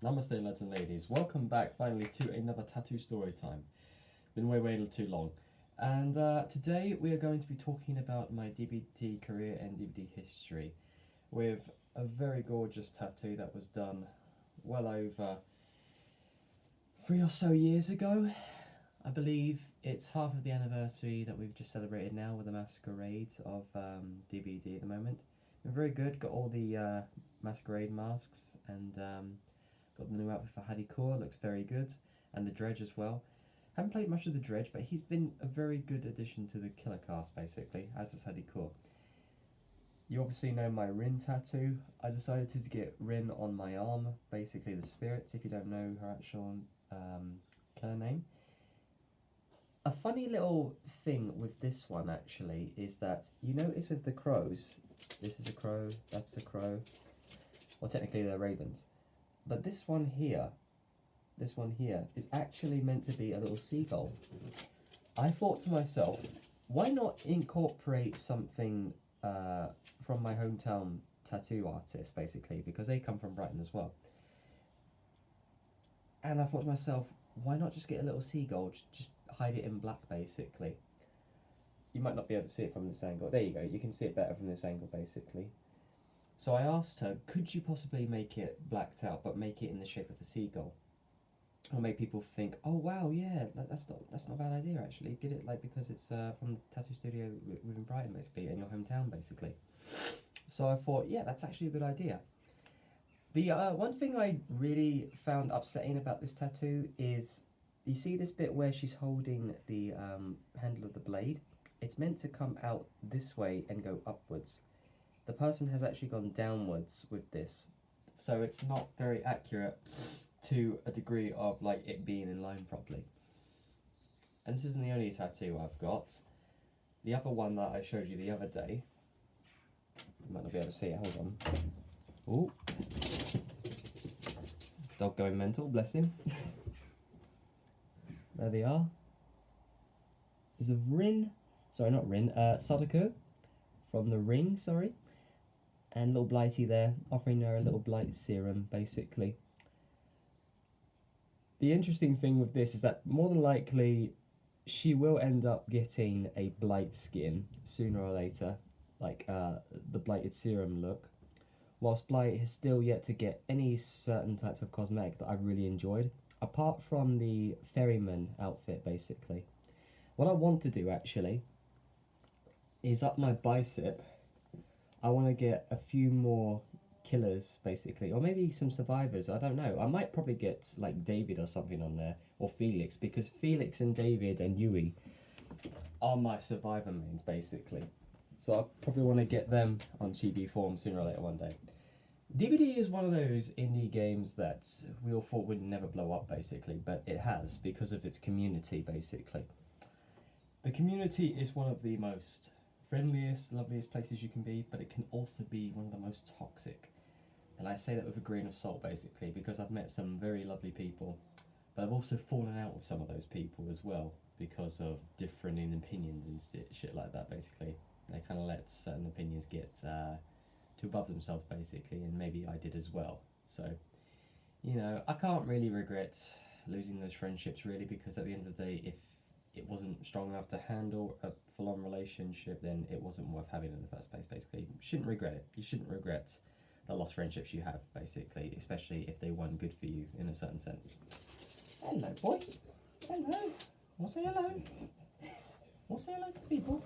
Namaste, lads and ladies. Welcome back finally to another tattoo story time. Been way too long. And today we are going to be talking about my DBD career and DBD history with a very gorgeous tattoo that was done well over 3 or so years ago. I believe it's half of the anniversary that we've just celebrated now with the masquerade of DBD at the moment. Been very good, got all the masquerade masks and got the new outfit for Hadikour, looks very good, and the Dredge as well. Haven't played much of the Dredge, but he's been a very good addition to the killer cast, basically, as is Hadikour. You obviously know my Rin tattoo. I decided to get Rin on my arm, basically the spirit, if you don't know her actual killer name. A funny little thing with this one, actually, is that you notice with the crows, this is a crow, that's a crow, well, technically they're ravens. But this one here is actually meant to be a little seagull. I thought to myself, why not incorporate something from my hometown tattoo artist, basically, because they come from Brighton as well. And I thought to myself, why not just get a little seagull, just hide it in black, basically. You might not be able to see it from this angle. There you go, you can see it better from this angle, basically. So I asked her, could you possibly make it blacked out, but make it in the shape of a seagull? Or make people think, oh wow, yeah, that's not a bad idea actually. Get it because it's from the tattoo studio within Brighton, basically, in your hometown, basically. So I thought, yeah, that's actually a good idea. The one thing I really found upsetting about this tattoo is, you see this bit where she's holding the handle of the blade? It's meant to come out this way and go upwards. The person has actually gone downwards with this, so it's not very accurate to a degree of it being in line properly. And this isn't the only tattoo I've got. The other one that I showed you the other day, you might not be able to see it, hold on. Ooh. Dog going mental, bless him. There they are. There's a Sadako from the Ring, sorry. And little Blighty there, offering her a little blight serum, basically. The interesting thing with this is that more than likely she will end up getting a blight skin sooner or later, the blighted serum look, whilst Blight has still yet to get any certain type of cosmetic that I've really enjoyed, apart from the ferryman outfit, basically. What I want to do actually is up my bicep. I want to get a few more killers, basically, or maybe some survivors. I don't know. I might probably get David or something on there, or Felix, because Felix and David and Yui are my survivor mains, basically. So I probably want to get them on chibi form sooner or later one day. DBD is one of those indie games that we all thought would never blow up, basically, but it has because of its community, basically. The community is one of the most friendliest, loveliest places you can be, but it can also be one of the most toxic. And I say that with a grain of salt, basically, because I've met some very lovely people, but I've also fallen out with some of those people as well because of differing opinions and shit like that, basically. They kind of let certain opinions get too above themselves, basically, and maybe I did as well. So, I can't really regret losing those friendships, really, because at the end of the day, if it wasn't strong enough to handle a full-on relationship, then it wasn't worth having in the first place, basically. You shouldn't regret it. You shouldn't regret the lost friendships you have, basically, especially if they weren't good for you in a certain sense. Hello, boy. Hello. We'll say hello. We'll say hello to the people.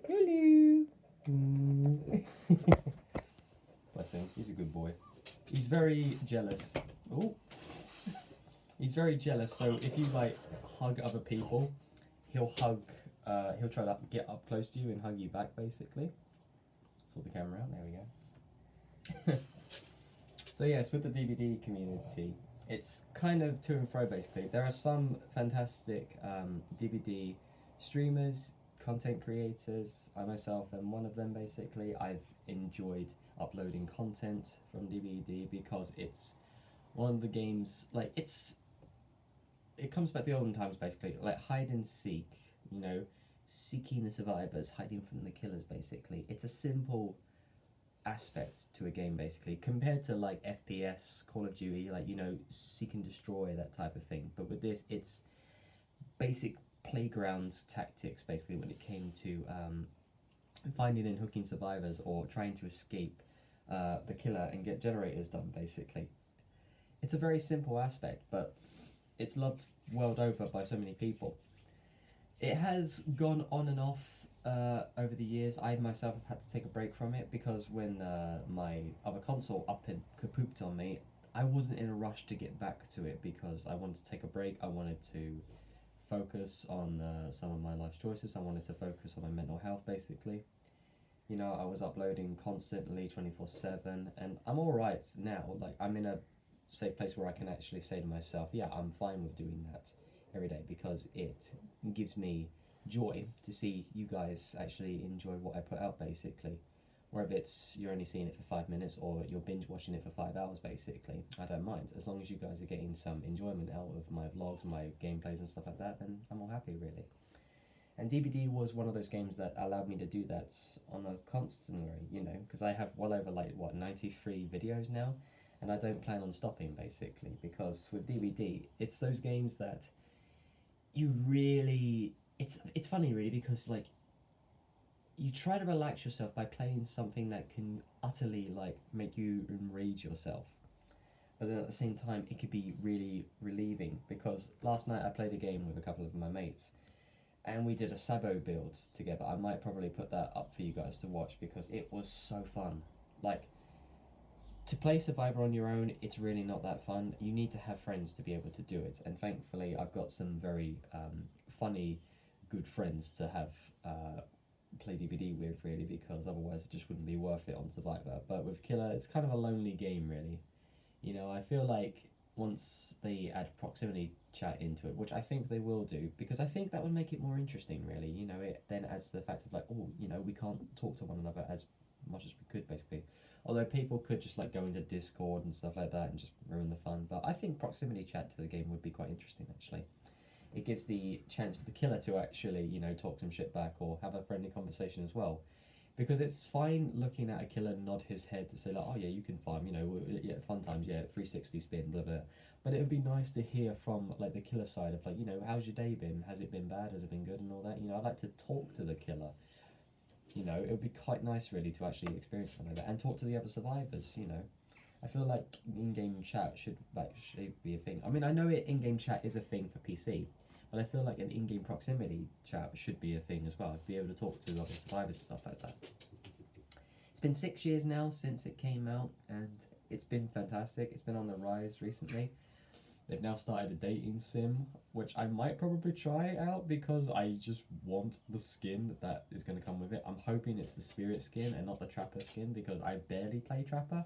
Hello. Bless him. He's a good boy. He's very jealous. Oh. He's very jealous, so if you hug other people, he'll try to get up close to you and hug you back, basically. Sort the camera out, there we go. So yes, with the DBD community, it's kind of to and fro, basically. There are some fantastic DBD streamers, content creators. I myself am one of them, basically. I've enjoyed uploading content from DBD because it's one of the games, it comes back to the olden times, basically, hide and seek, seeking the survivors, hiding from the killers, basically. It's a simple aspect to a game basically, compared to like FPS, Call of Duty, like you know, seek and destroy, that type of thing. But with this, it's basic playground tactics basically when it came to finding and hooking survivors or trying to escape the killer and get generators done basically. It's a very simple aspect, but it's loved world over by so many people. It has gone on and off over the years. I myself have had to take a break from it because when my other console up and kapooped on me, I wasn't in a rush to get back to it because I wanted to take a break. I wanted to focus on some of my life choices. I wanted to focus on my mental health basically. You know, I was uploading constantly 24/7, and I'm alright now. Like, I'm in a safe place where I can actually say to myself, yeah, I'm fine with doing that every day because it gives me joy to see you guys actually enjoy what I put out basically. Whether it's you're only seeing it for 5 minutes or you're binge watching it for 5 hours basically, I don't mind. As long as you guys are getting some enjoyment out of my vlogs, my gameplays and stuff like that, then I'm all happy really. And DBD was one of those games that allowed me to do that on a constantly, you know, because I have well over like what 93 videos now, and I don't plan on stopping basically because with DBD, it's those games that you really it's funny really because like you try to relax yourself by playing something that can utterly like make you enrage yourself. But then at the same time, it could be really relieving because last night I played a game with a couple of my mates and we did a Sabo build together. I might probably put that up for you guys to watch because it was so fun. Like, to play Survivor on your own, it's really not that fun. You need to have friends to be able to do it, and thankfully I've got some very funny, good friends to have play DBD with really, because otherwise it just wouldn't be worth it on Survivor. But with Killer, it's kind of a lonely game really. You know, I feel like once they add proximity chat into it, which I think they will do, because I think that would make it more interesting, really. You know, it then adds to the fact of like, oh, you know, we can't talk to one another as much as we could, basically. Although people could just like go into Discord and stuff like that and just ruin the fun. But I think proximity chat to the game would be quite interesting, actually. It gives the chance for the killer to actually, you know, talk some shit back or have a friendly conversation as well. Because it's fine looking at a killer nod his head to say like, oh yeah, you can farm, you know, yeah, fun times, yeah, 360 spin, blah blah. But it would be nice to hear from like the killer side of like, you know, how's your day been? Has it been bad? Has it been good and all that? You know, I'd like to talk to the killer. You know, it would be quite nice really to actually experience something like that and talk to the other survivors. You know, I feel like in-game chat should actually be a thing. I mean, I know it in-game chat is a thing for PC, but I feel like an in-game proximity chat should be a thing as well. Be able to talk to other survivors and stuff like that. It's been 6 years now since it came out, and it's been fantastic. It's been on the rise recently. They've now started a dating sim, which I might probably try out because I just want the skin that is going to come with it. I'm hoping it's the spirit skin and not the trapper skin because I barely play trapper.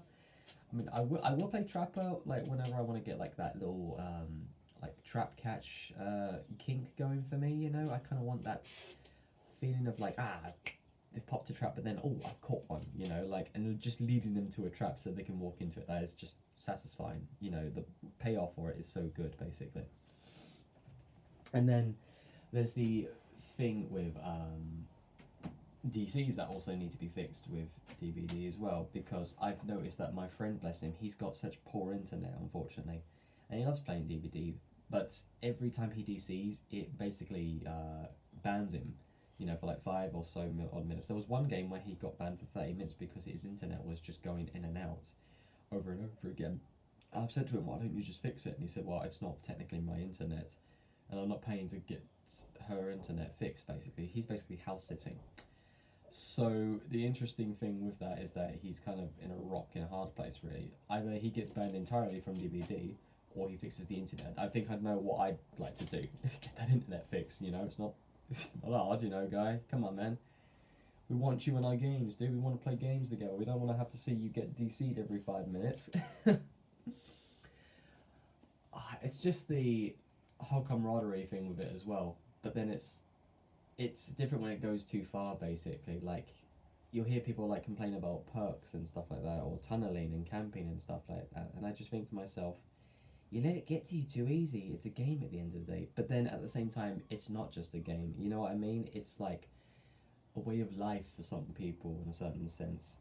I mean, I will play trapper like whenever I want to get like that little like trap catch kink going for me. You know, I kind of want that feeling of like they've popped a trap, but then oh, I've caught one. You know, like, and just leading them to a trap so they can walk into it. That is just satisfying. You know, the payoff for it is so good, basically. And then there's the thing with DCs that also need to be fixed with DBD as well, because I've noticed that my friend, bless him, he's got such poor internet, unfortunately, and he loves playing DBD, but every time he DCs, it basically bans him, you know, for like 5 or so odd minutes. There was one game where he got banned for 30 minutes because his internet was just going in and out over and over again. I've said to him, why don't you just fix it? And he said, well, it's not technically my internet, and I'm not paying to get her internet fixed, basically. He's basically house sitting. So the interesting thing with that is that he's kind of in a rock in a hard place, really. Either he gets banned entirely from DBD, or he fixes the internet. I think I know what I'd like to do. Get that internet fixed, you know? It's not hard, you know, guy. Come on, man. We want you in our games, dude. We want to play games together. We don't want to have to see you get DC'd every 5 minutes. It's just the whole camaraderie thing with it as well. But then it's different when it goes too far, basically. Like, you'll hear people like complain about perks and stuff like that, or tunneling and camping and stuff like that. And I just think to myself, you let it get to you too easy. It's a game at the end of the day. But then at the same time, it's not just a game. You know what I mean? It's like a way of life for some people in a certain sense.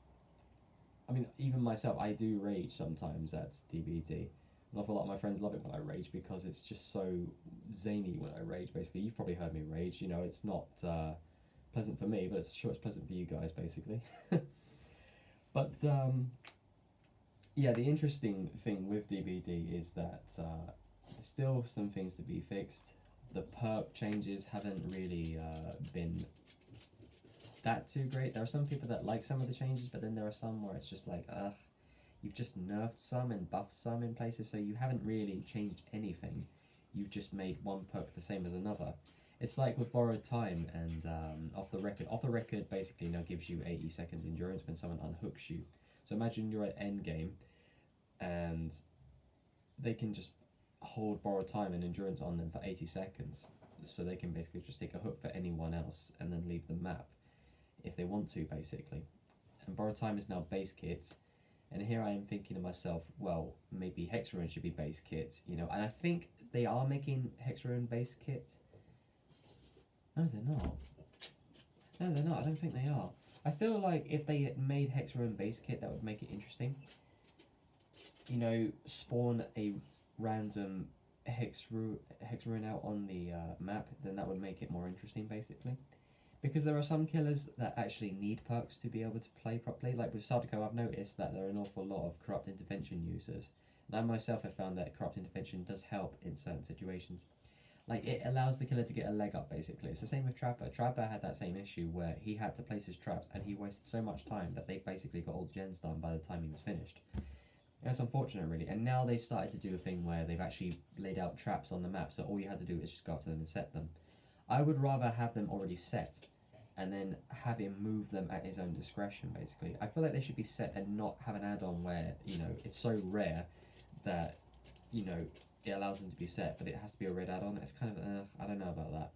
I mean, even myself, I do rage sometimes at DBD. An awful lot of my friends love it when I rage because it's just so zany when I rage. Basically, you've probably heard me rage. You know, it's not pleasant for me, but it's sure it's pleasant for you guys, basically. But yeah, the interesting thing with DBD is that there's still some things to be fixed. The perk changes haven't really been that too great. There are some people that like some of the changes, but then there are some where it's just like, ugh, you've just nerfed some and buffed some in places, so you haven't really changed anything. You've just made one perk the same as another. It's like with borrowed time and off the record. Off the record basically now gives you 80 seconds endurance when someone unhooks you. So imagine you're at end game and they can just hold borrowed time and endurance on them for 80 seconds. So they can basically just take a hook for anyone else and then leave the map if they want to, basically. And borrowed time is now base kit. And here I am thinking to myself, well, maybe Hexarune should be base kit, you know. And I think they are making Hexarune base kit. No, they're not. No, they're not. I don't think they are. I feel like if they had made Hexarune base kit, that would make it interesting. You know, spawn a random Hexarune out on the map, then that would make it more interesting, basically. Because there are some killers that actually need perks to be able to play properly. Like with Sadako, I've noticed that there are an awful lot of Corrupt Intervention users. And I myself have found that Corrupt Intervention does help in certain situations. Like, it allows the killer to get a leg up, basically. It's the same with Trapper. Trapper had that same issue where he had to place his traps and he wasted so much time that they basically got all gens done by the time he was finished. It's unfortunate, really. And now they've started to do a thing where they've actually laid out traps on the map, so all you had to do is just go up to them and set them. I would rather have them already set and then have him move them at his own discretion, basically. I feel like they should be set and not have an add-on where, you know, it's so rare that, you know, it allows them to be set, but it has to be a red add-on. It's kind of, I don't know about that.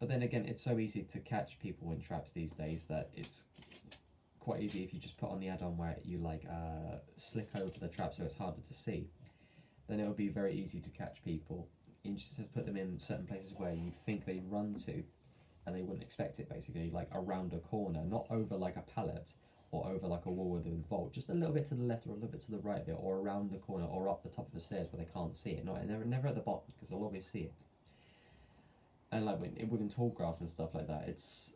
But then again, it's so easy to catch people in traps these days that it's quite easy if you just put on the add-on where you, like, slick over the trap so it's harder to see. Then it would be very easy to catch people. You just put them in certain places where you'd think they'd run to, and they wouldn't expect it, basically, like around a corner, not over like a pallet or over like a wall with a vault, just a little bit to the left or a little bit to the right bit, or around the corner or up the top of the stairs where they can't see it. Not never at the bottom because they'll always see it. And like within tall grass and stuff like that, it's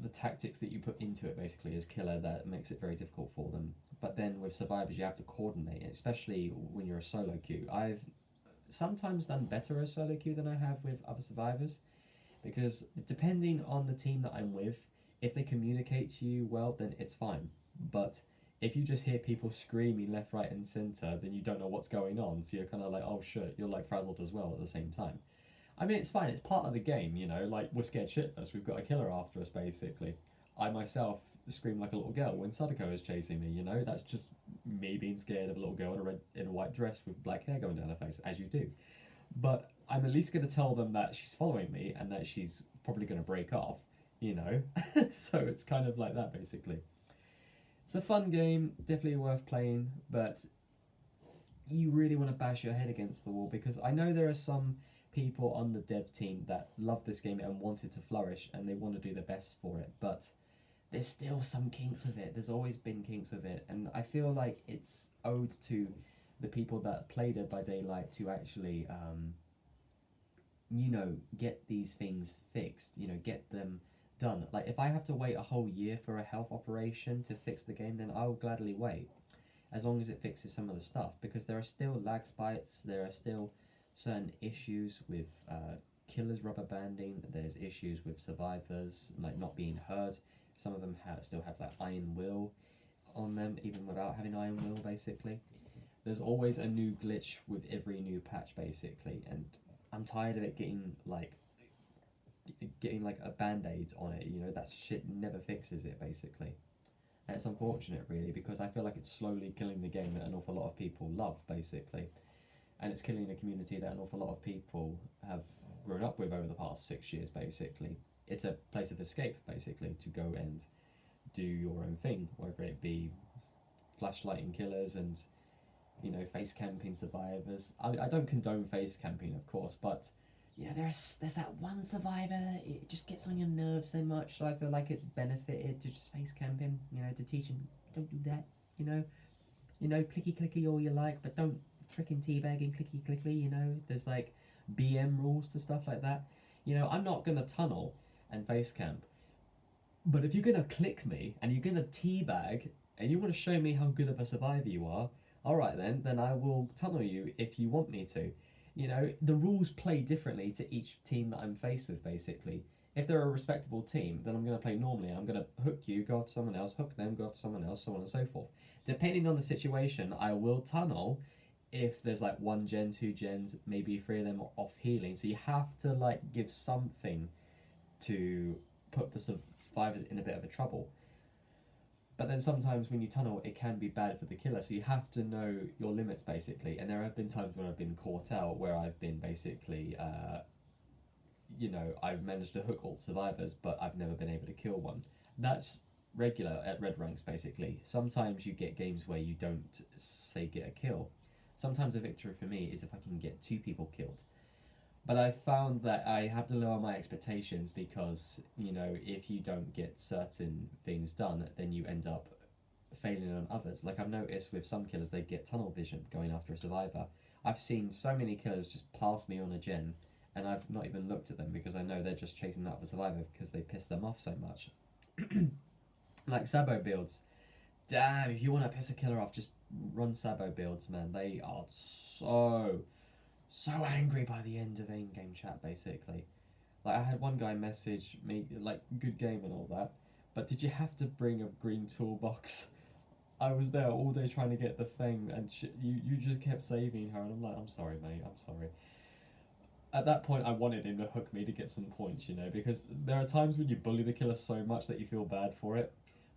the tactics that you put into it basically as killer that makes it very difficult for them. But then with survivors, you have to coordinate it, especially when you're a solo queue. I've sometimes done better as solo queue than I have with other survivors, because depending on the team that I'm with, if they communicate to you well, then it's fine. But if you just hear people screaming left, right, and center, then you don't know what's going on. So you're kind of like, oh shit, you're like frazzled as well at the same time. I mean, it's fine. It's part of the game, you know. Like, we're scared shitless. We've got a killer after us, basically. I myself scream like a little girl when Sadako is chasing me. You know, that's just me being scared of a little girl in a white dress with black hair going down her face, as you do. But I'm at least going to tell them that she's following me and that she's probably going to break off, you know. So it's kind of like that, basically. It's a fun game, definitely worth playing, but you really want to bash your head against the wall, because I know there are some people on the dev team that love this game and want it to flourish and they want to do their best for it, but there's still some kinks with it. There's always been kinks with it, and I feel like it's owed to the people that play Dead by Daylight to actually, you know, get these things fixed, you know, get them done. Like, if I have to wait a whole year for a health operation to fix the game, then I'll gladly wait, as long as it fixes some of the stuff, because there are still lag spikes, there are still certain issues with killers rubber banding, there's issues with survivors, like, not being heard. Some of them still have, like, Iron Will on them, even without having Iron Will, basically. There's always a new glitch with every new patch, basically, and I'm tired of it getting like a band-aid on it, you know. That shit never fixes it, basically. And it's unfortunate, really, because I feel like it's slowly killing the game that an awful lot of people love, basically. And it's killing a community that an awful lot of people have grown up with over the past 6 years, basically. It's a place of escape, basically, to go and do your own thing, whether it be flashlighting killers and, you know, face camping survivors. I don't condone face camping, of course, but, you know, there's that one survivor, it just gets on your nerves so much, so I feel like it's benefited to just face camping, you know, to teach him, don't do that. You know, clicky clicky all you like, but don't freaking teabagging clicky clicky. There's like BM rules to stuff like that. I'm not gonna tunnel and face camp, but if you're gonna click me and you're gonna teabag and you want to show me how good of a survivor you are, all right then I will tunnel you if you want me to. The rules play differently to each team that I'm faced with, basically. If they're a respectable team, then I'm going to play normally. I'm going to hook you, go to someone else, hook them, go to someone else, so on and so forth. Depending on the situation, I will tunnel if there's like one gen, two gens, maybe three of them are off healing. So you have to like give something to put the survivors in a bit of a trouble. But then sometimes when you tunnel, it can be bad for the killer. So you have to know your limits, basically. And there have been times when I've been caught out where I've been basically, I've managed to hook all survivors, but I've never been able to kill one. That's regular at red ranks, basically. Sometimes you get games where you don't, say, get a kill. Sometimes a victory for me is if I can get 2 people killed. But I found that I have to lower my expectations because, if you don't get certain things done, then you end up failing on others. Like I've noticed with some killers, they get tunnel vision going after a survivor. I've seen so many killers just pass me on a gen, and I've not even looked at them because I know they're just chasing that other survivor because they piss them off so much. Like Sabo builds. Damn, if you want to piss a killer off, just run Sabo builds, man. They are so angry by the end of in-game chat, basically. Like I had one guy message me like good game and all that, but did you have to bring a green toolbox? I was there all day trying to get the thing, and you just kept saving her, and I'm like, I'm sorry, mate, I'm sorry. At that point, I wanted him to hook me to get some points, because there are times when you bully the killer so much that you feel bad for it,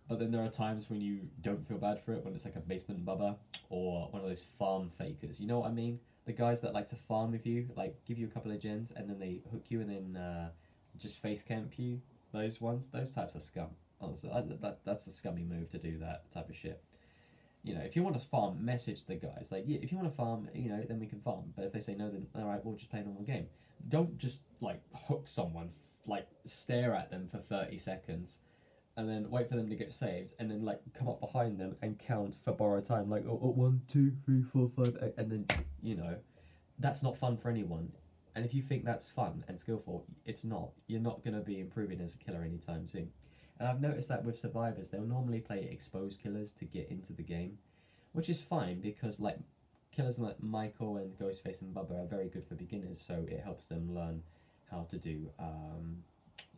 but then there are times when you don't feel bad for it, when it's like a basement bubba or one of those farm fakers. You know what I mean? The guys that like to farm with you, like give you a couple of gens and then they hook you and then just face camp you. Those ones, those types of scum. Honestly, that's a scummy move to do that type of shit. If you want to farm, message the guys. Like, yeah, if you want to farm, then we can farm. But if they say no, then all right, we'll just play a normal game. Don't just like hook someone, like stare at them for 30 seconds, and then wait for them to get saved, and then like come up behind them and count for borrowed time. Like, 1, 2, 3, 4, 5, 8, and then that's not fun for anyone. And if you think that's fun and skillful, it's not. You're not going to be improving as a killer anytime soon. And I've noticed that with survivors, they'll normally play exposed killers to get into the game, which is fine because like killers like Michael and Ghostface and Bubba are very good for beginners, so it helps them learn how to do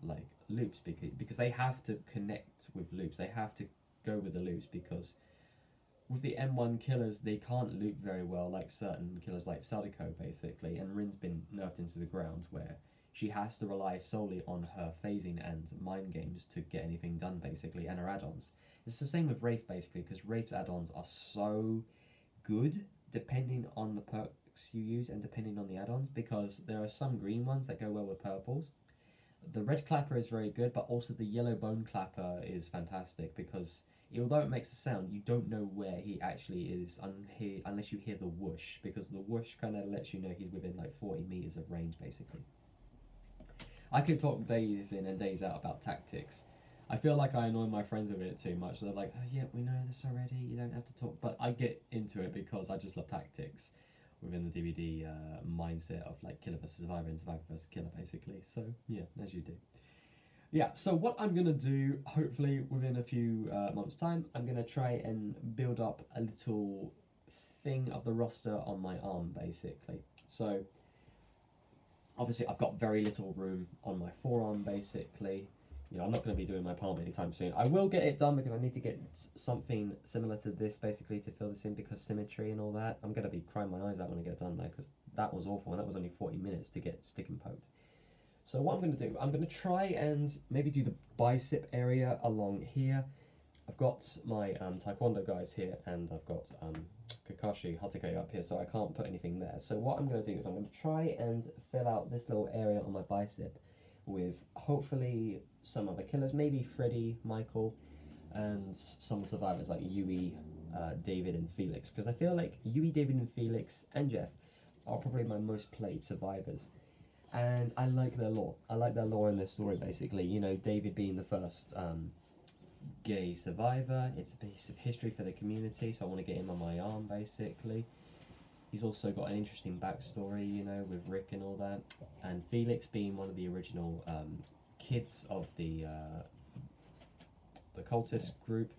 like loops because they have to connect with loops. They have to go with the loops because with the M1 killers, they can't loop very well like certain killers like Sadako, basically, and Rin's been nerfed into the ground where she has to rely solely on her phasing and mind games to get anything done, basically, and her add-ons. It's the same with Wraith, basically, because Wraith's add-ons are so good depending on the perks you use and depending on the add-ons, because there are some green ones that go well with purples. The red clapper is very good, but also the yellow bone clapper is fantastic because although it makes a sound, you don't know where he actually is unless you hear the whoosh, because the whoosh kind of lets you know he's within like 40 meters of range, basically. I could talk days in and days out about tactics. I feel like I annoy my friends with it too much. They're like, oh, yeah, we know this already, you don't have to talk. But I get into it because I just love tactics within the DBD mindset of like killer versus survivor and survivor versus killer, basically. So, yeah, as you do. Yeah, so what I'm going to do, hopefully within a few months' time, I'm going to try and build up a little thing of the roster on my arm, basically. So, obviously I've got very little room on my forearm, basically. I'm not going to be doing my palm anytime soon. I will get it done because I need to get something similar to this, basically, to fill this in because symmetry and all that. I'm going to be crying my eyes out when I get it done, though, because that was awful, and that was only 40 minutes to get stick and poked. So what I'm going to do, I'm going to try and maybe do the bicep area along here. I've got my taekwondo guys here, and I've got Kakashi Hatake up here, so I can't put anything there. So what I'm going to do is I'm going to try and fill out this little area on my bicep with hopefully some other killers, maybe Freddy, Michael, and some survivors like Yui, David, and Felix, because I feel like Yui, David, and Felix, and Jeff are probably my most played survivors. And I like their lore. I like their lore in this story, basically. David being the first gay survivor. It's a piece of history for the community, so I want to get him on my arm basically. He's also got an interesting backstory, you know, with Rick and all that, and Felix being one of the original kids of the cultist group.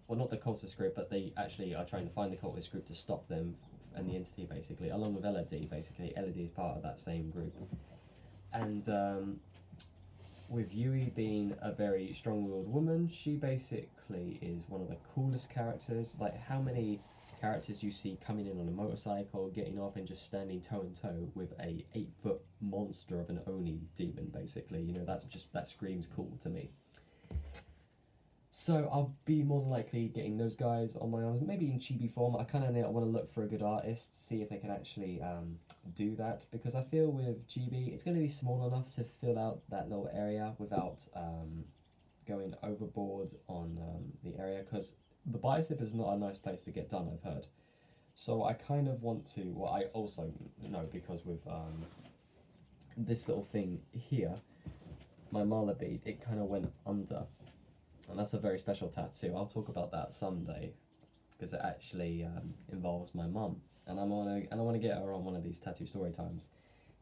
Well, not the cultist group, but they actually are trying to find the cultist group to stop them and the entity basically, along with Elodie. Basically, Elodie is part of that same group, and with Yui being a very strong-willed woman, she basically is one of the coolest characters. Like, how many characters you see coming in on a motorcycle, getting off, and just standing toe in toe with a 8-foot monster of an Oni demon, basically. You know, that screams cool to me. So I'll be more than likely getting those guys on my arms, maybe in chibi form. I kind of want to look for a good artist, see if they can actually do that, because I feel with chibi, it's going to be small enough to fill out that little area without going overboard on the area, because the bicep is not a nice place to get done, I've heard. So I kind of want to, well, I also know, because with this little thing here, my mala bead, it kind of went under. And that's a very special tattoo. I'll talk about that someday, because it actually involves my mum, and I want to get her on one of these tattoo story times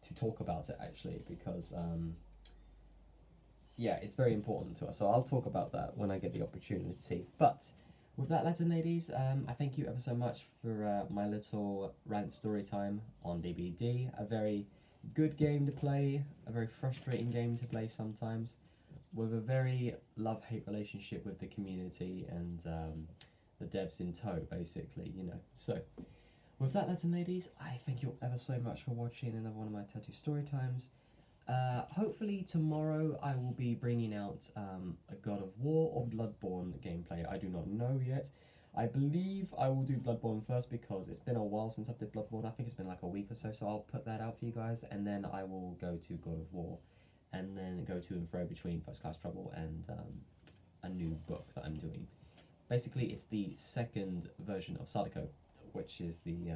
to talk about it actually, because yeah, it's very important to us. So I'll talk about that when I get the opportunity. But with that, lads and ladies, I thank you ever so much for my little rant story time on DBD. A very good game to play, a very frustrating game to play sometimes, with a very love-hate relationship with the community and the devs in tow, basically, you know. So, with that, lads and ladies, I thank you ever so much for watching another one of my tattoo story times. Hopefully tomorrow I will be bringing out a God of War or Bloodborne gameplay. I do not know yet. I believe I will do Bloodborne first, because it's been a while since I've did Bloodborne. I think it's been like a week or so, so I'll put that out for you guys, and then I will go to God of War, and then go to and fro between First Class Trouble and a new book that I'm doing. Basically, it's the second version of Sadako, which is the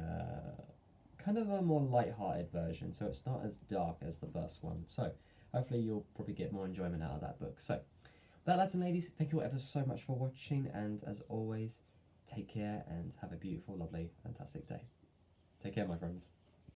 kind of a more light-hearted version, so it's not as dark as the first one. So hopefully you'll probably get more enjoyment out of that book. So, with that, lads and ladies, thank you ever so much for watching, and as always, take care and have a beautiful, lovely, fantastic day. Take care, my friends.